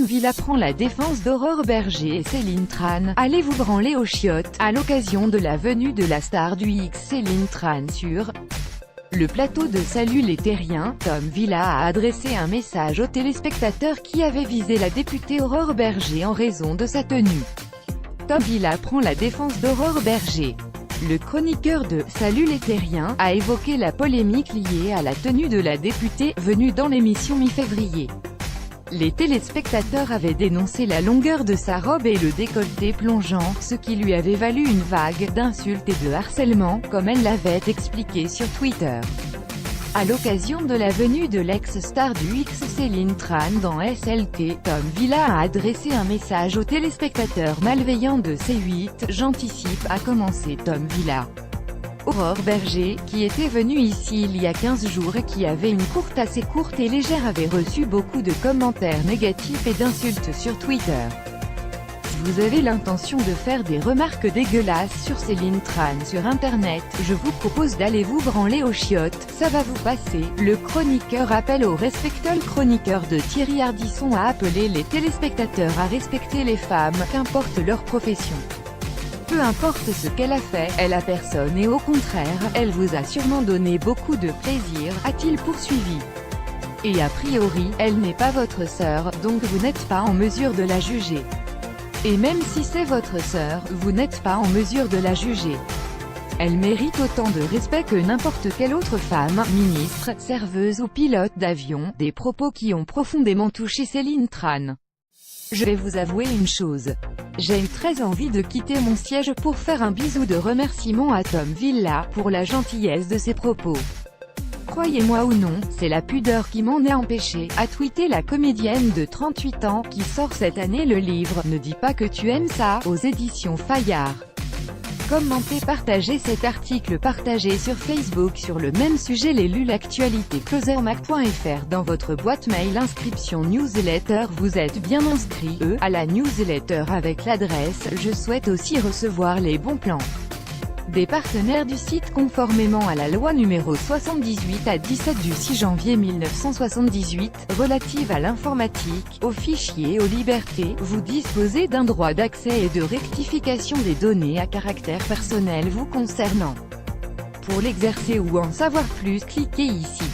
Villa prend la défense d'Aurore Berger et Céline Tran. Allez vous branler aux chiottes, à l'occasion de la venue de la star du X Céline Tran sur le plateau de Salut les Terriens. Tom Villa a adressé un message aux téléspectateurs qui avaient visé la députée Aurore Berger en raison de sa tenue. Tom Villa prend la défense d'Aurore Berger. Le chroniqueur de « Salut les Terriens » a évoqué la polémique liée à la tenue de la députée, venue dans l'émission mi-février. Les téléspectateurs avaient dénoncé la longueur de sa robe et le décolleté plongeant, ce qui lui avait valu une vague d'insultes et de harcèlement, comme elle l'avait expliqué sur Twitter. À l'occasion de la venue de l'ex-star du X Céline Tran dans SLT, Tom Villa a adressé un message aux téléspectateurs malveillants de C8, j'anticipe, a commencé Tom Villa. Aurore Berger, qui était venue ici il y a 15 jours et qui avait une courte assez courte et légère, avait reçu beaucoup de commentaires négatifs et d'insultes sur Twitter. Si vous avez l'intention de faire des remarques dégueulasses sur Céline Tran sur internet, je vous propose d'aller vous branler aux chiottes, ça va vous passer. Le chroniqueur appelle au respect. Le chroniqueur de Thierry Ardisson a appelé les téléspectateurs à respecter les femmes, qu'importe leur profession. Peu importe ce qu'elle a fait, elle a personne et au contraire, elle vous a sûrement donné beaucoup de plaisir, a-t-il poursuivi. Et a priori, elle n'est pas votre sœur, donc vous n'êtes pas en mesure de la juger. Et même si c'est votre sœur, vous n'êtes pas en mesure de la juger. Elle mérite autant de respect que n'importe quelle autre femme, ministre, serveuse ou pilote d'avion, des propos qui ont profondément touché Céline Tran. Je vais vous avouer une chose. J'ai eu très envie de quitter mon siège pour faire un bisou de remerciement à Tom Villa, pour la gentillesse de ses propos. Croyez-moi ou non, c'est la pudeur qui m'en a empêché, a tweeté la comédienne de 38 ans, qui sort cette année le livre « Ne dis pas que tu aimes ça » aux éditions Fayard. Commentez, partagez cet article, partagé sur Facebook sur le même sujet. Les lu l'actualité closermac.fr dans votre boîte mail. Inscription newsletter. Vous êtes bien inscrit à la newsletter avec l'adresse. Je souhaite aussi recevoir les bons plans des partenaires du site conformément à la loi numéro 78/17 du 6 janvier 1978, relative à l'informatique, aux fichiers et aux libertés. Vous disposez d'un droit d'accès et de rectification des données à caractère personnel vous concernant. Pour l'exercer ou en savoir plus, cliquez ici.